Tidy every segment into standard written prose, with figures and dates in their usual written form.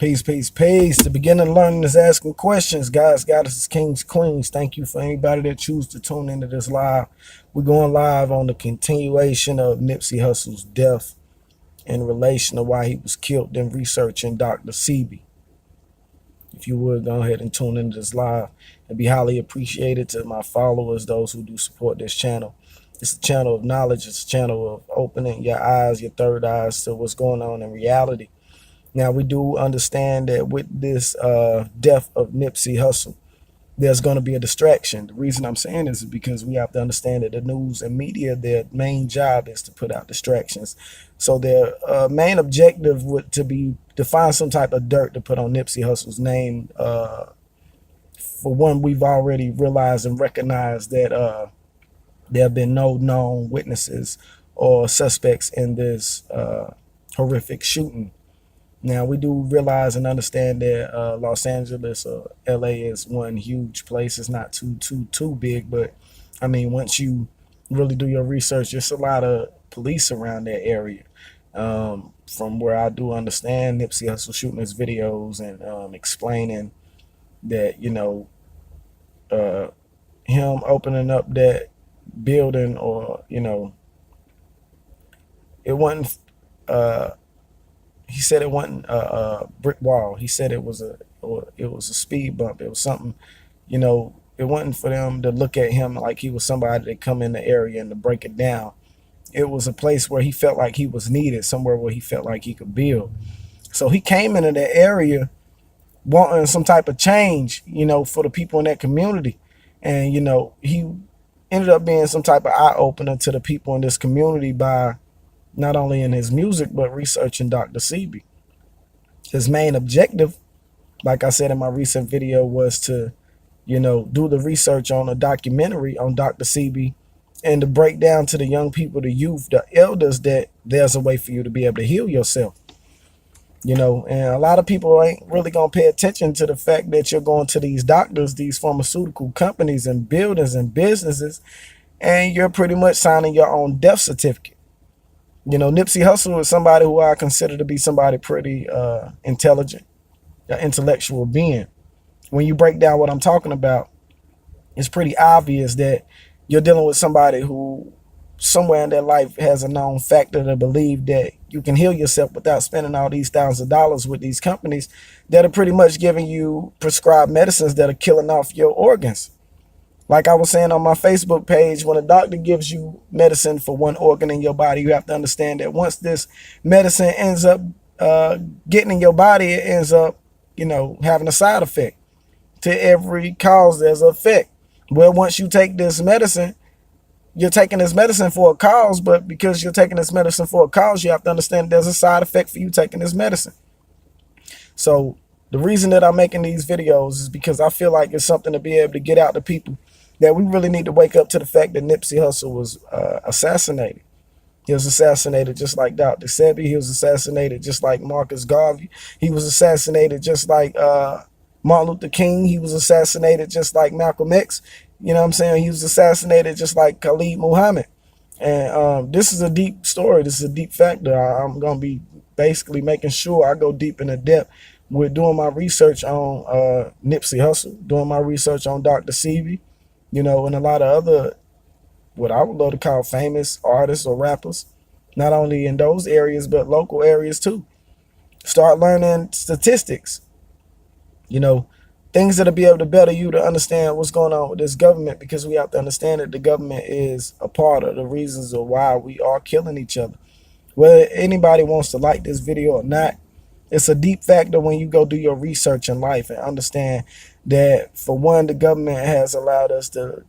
Peace, peace, peace. The beginning of learning is asking questions. Guys, goddesses, kings, queens. Thank you for anybody that choose to tune into this live. We're going live on the continuation of Nipsey Hussle's death in relation to why he was killed in researching Dr. Sebi. If you would, go ahead and tune into this live. It'd be highly appreciated to my followers, those who do support this channel. It's a channel of knowledge. It's a channel of opening your eyes, your third eyes to what's going on in reality. Now, we do understand that with this death of Nipsey Hussle, there's going to be a distraction. The reason I'm saying this is because we have to understand that the news and media, their main job is to put out distractions. So their main objective would to find some type of dirt to put on Nipsey Hussle's name. For one, we've already realized and recognized that there have been no known witnesses or suspects in this horrific shooting. Now, we do realize and understand that Los Angeles or LA is one huge place. It's not too big, but I mean, once you really do your research, there's a lot of police around that area. From where I do understand, Nipsey Hussle shooting his videos and explaining that, you know, him opening up that building, or, you know, it wasn't he said it wasn't a brick wall. He said it was a speed bump. It was something, you know, it wasn't for them to look at him like he was somebody that come in the area and to break it down. It was a place where he felt like he was needed, somewhere where he felt like he could build. So he came into that area wanting some type of change, you know, for the people in that community. And, you know, he ended up being some type of eye opener to the people in this community by not only in his music, but researching Dr. Sebi. His main objective, like I said in my recent video, was to, you know, do the research on a documentary on Dr. Sebi and to break down to the young people, the youth, the elders, that there's a way for you to be able to heal yourself. You know, and a lot of people ain't really going to pay attention to the fact that you're going to these doctors, these pharmaceutical companies and buildings and businesses, and you're pretty much signing your own death certificate. You know, Nipsey Hussle is somebody who I consider to be somebody pretty intelligent, an intellectual being. When you break down what I'm talking about, it's pretty obvious that you're dealing with somebody who somewhere in their life has a known factor to believe that you can heal yourself without spending all these thousands of dollars with these companies that are pretty much giving you prescribed medicines that are killing off your organs. Like I was saying on my Facebook page, when a doctor gives you medicine for one organ in your body, you have to understand that once this medicine ends up getting in your body, it ends up, you know, having a side effect. To every cause, there's an effect. Well, once you take this medicine, you're taking this medicine for a cause, but because you're taking this medicine for a cause, you have to understand there's a side effect for you taking this medicine. So the reason that I'm making these videos is because I feel like it's something to be able to get out to people, that we really need to wake up to the fact that Nipsey Hussle was assassinated. He was assassinated just like Dr. Sebi. He was assassinated just like Marcus Garvey. He was assassinated just like Martin Luther King. He was assassinated just like Malcolm X. You know what I'm saying? He was assassinated just like Khalid Muhammad. And this is a deep story. This is a deep factor. I'm going to be basically making sure I go deep into depth with doing my research on Nipsey Hussle, doing my research on Dr. Sebi, you know, and a lot of other, what I would love to call famous artists or rappers, not only in those areas, but local areas too. Start learning statistics, you know, things that'll be able to better you to understand what's going on with this government, because we have to understand that the government is a part of the reasons of why we are killing each other. Whether anybody wants to like this video or not, it's a deep factor when you go do your research in life and understand that, for one, the government has allowed us to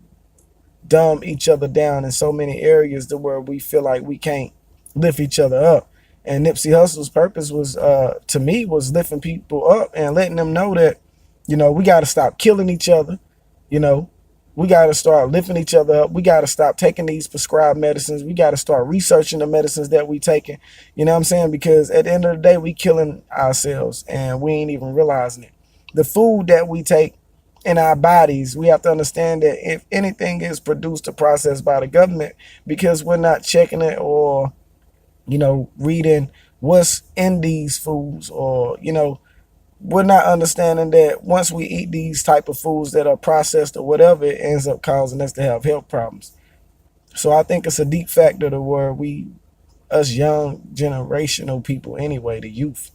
dumb each other down in so many areas to where we feel like we can't lift each other up. And Nipsey Hussle's purpose was, to me, was lifting people up and letting them know that, you know, we got to stop killing each other. You know, we got to start lifting each other up. We got to stop taking these prescribed medicines. We got to start researching the medicines that we taking. You know what I'm saying? Because at the end of the day, we killing ourselves and we ain't even realizing it. The food that we take in our bodies, we have to understand that if anything is produced or processed by the government, because we're not checking it or, you know, reading what's in these foods, or, you know, we're not understanding that once we eat these type of foods that are processed or whatever, it ends up causing us to have health problems. So I think it's a deep factor to where us young generational people anyway, the youth,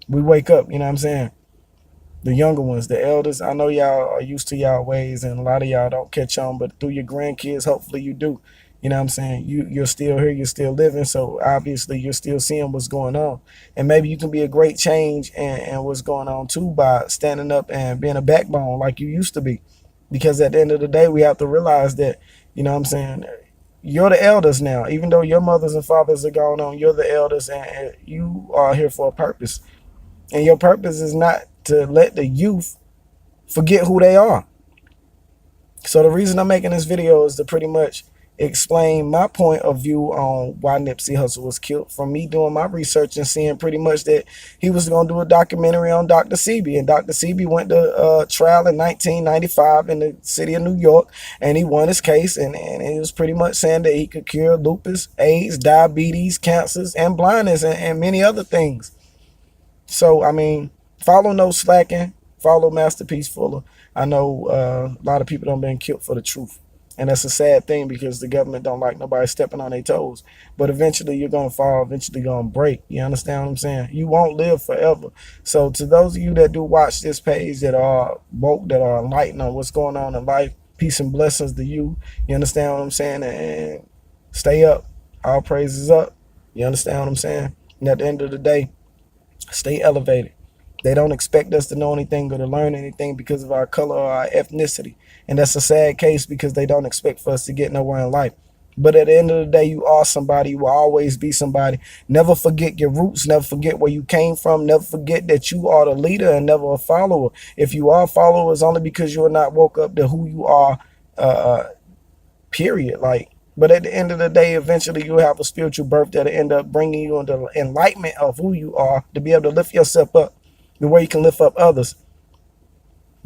we wake up, you know what I'm saying? The younger ones, the elders, I know y'all are used to y'all ways, and a lot of y'all don't catch on, but through your grandkids, hopefully you do. You know what I'm saying? You're still here, you're still living, so obviously you're still seeing what's going on. And maybe you can be a great change and what's going on too by standing up and being a backbone like you used to be. Because at the end of the day, we have to realize that, you know what I'm saying, you're the elders now. Even though your mothers and fathers are gone on, you're the elders, and you are here for a purpose. And your purpose is not to let the youth forget who they are. So the reason I'm making this video is to pretty much explain my point of view on why Nipsey Hussle was killed, from me doing my research and seeing pretty much that he was going to do a documentary on Dr. Sebi. And Dr. Sebi went to trial in 1995 in the city of New York, and he won his case. And he was pretty much saying that he could cure lupus, AIDS, diabetes, cancers, and blindness, and many other things. So, I mean, follow No Slacking, follow Masterpiece Fuller. I know a lot of people don't been killed for the truth. And that's a sad thing because the government don't like nobody stepping on their toes. But eventually you're going to fall, eventually you're going to break. You understand what I'm saying? You won't live forever. So to those of you that do watch this page, that are woke, that are enlightened on what's going on in life, peace and blessings to you. You understand what I'm saying? And stay up. All praises up. You understand what I'm saying? And at the end of the day, stay elevated. They don't expect us to know anything or to learn anything because of our color or our ethnicity. And that's a sad case because they don't expect for us to get nowhere in life. But at the end of the day, you are somebody. You will always be somebody. Never forget your roots. Never forget where you came from. Never forget that you are the leader and never a follower. If you are a follower, it's only because you are not woke up to who you are, period. Like, but at the end of the day, eventually you'll have a spiritual birth that'll end up bringing you into enlightenment of who you are, to be able to lift yourself up the way you can lift up others.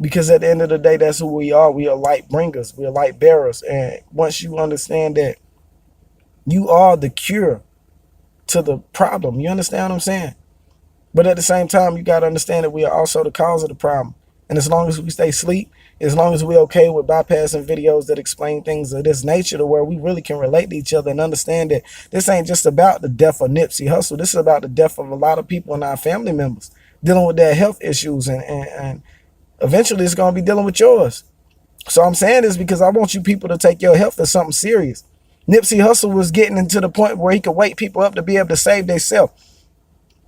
Because at the end of the day, that's who we are. We are light bringers. We are light bearers. And once you understand that you are the cure to the problem, you understand what I'm saying? But at the same time, you got to understand that we are also the cause of the problem. And as long as we stay asleep, as long as we're okay with bypassing videos that explain things of this nature to where we really can relate to each other and understand that this ain't just about the death of Nipsey Hussle. This is about the death of a lot of people and our family members dealing with their health issues. And eventually it's going to be dealing with yours. So I'm saying this because I want you people to take your health as something serious. Nipsey Hussle was getting into the point where he could wake people up to be able to save themselves.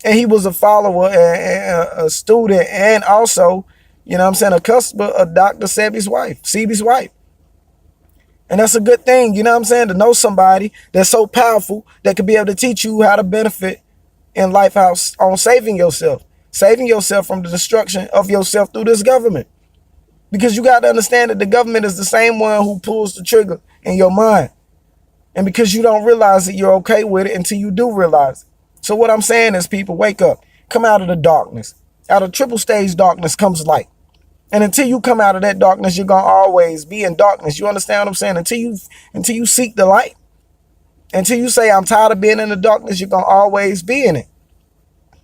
And he was a follower and a student and also, you know what I'm saying, a customer of Dr. Sebi's wife. And that's a good thing, you know what I'm saying, to know somebody that's so powerful that could be able to teach you how to benefit in life on saving yourself from the destruction of yourself through this government. Because you got to understand that the government is the same one who pulls the trigger in your mind. And because you don't realize that you're okay with it until you do realize it. So what I'm saying is, people, wake up. Come out of the darkness. Out of triple stage darkness comes light. And until you come out of that darkness, you're going to always be in darkness. You understand what I'm saying? Until you seek the light. Until you say, I'm tired of being in the darkness, you're going to always be in it.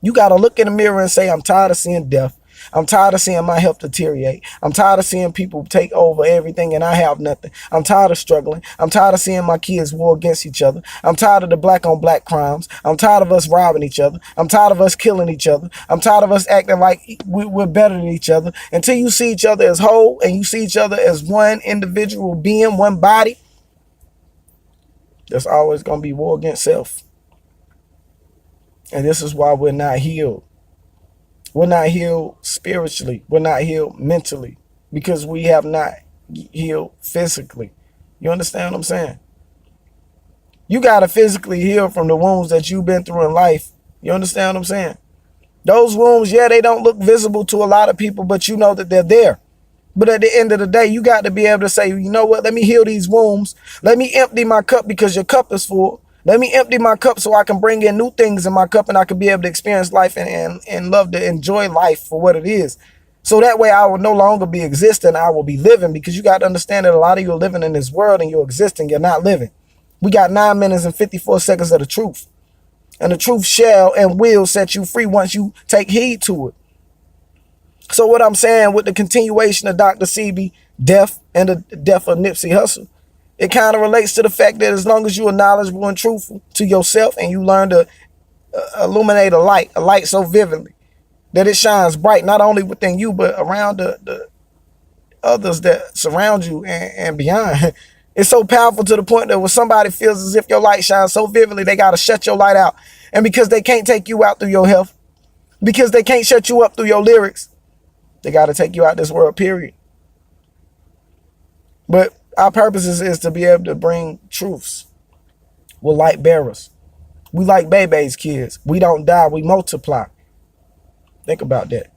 You got to look in the mirror and say, I'm tired of seeing death. I'm tired of seeing my health deteriorate. I'm tired of seeing people take over everything and I have nothing. I'm tired of struggling. I'm tired of seeing my kids war against each other. I'm tired of the black on black crimes. I'm tired of us robbing each other. I'm tired of us killing each other. I'm tired of us acting like we're better than each other. Until you see each other as whole and you see each other as one individual being, one body, there's always going to be war against self. And this is why we're not healed. We're not healed spiritually. We're not healed mentally because we have not healed physically. You understand what I'm saying? You got to physically heal from the wounds that you've been through in life. You understand what I'm saying? Those wounds, yeah, they don't look visible to a lot of people, but you know that they're there. But at the end of the day, you got to be able to say, you know what? Let me heal these wounds. Let me empty my cup because your cup is full. Let me empty my cup so I can bring in new things in my cup and I can be able to experience life and love to enjoy life for what it is. So that way I will no longer be existing. I will be living, because you got to understand that a lot of you are living in this world and you're existing. You're not living. We got 9 minutes and 54 seconds of the truth. And the truth shall and will set you free once you take heed to it. So what I'm saying with the continuation of Dr. Sebi death and the death of Nipsey Hussle, it kind of relates to the fact that as long as you are knowledgeable and truthful to yourself and you learn to illuminate a light so vividly that it shines bright not only within you but around the others that surround you and beyond. It's so powerful to the point that when somebody feels as if your light shines so vividly, they got to shut your light out. And because they can't take you out through your health, because they can't shut you up through your lyrics, they got to take you out this world, period. But our purpose is to be able to bring truths. We're light bearers. We like baby's kids. We don't die, we multiply. Think about that.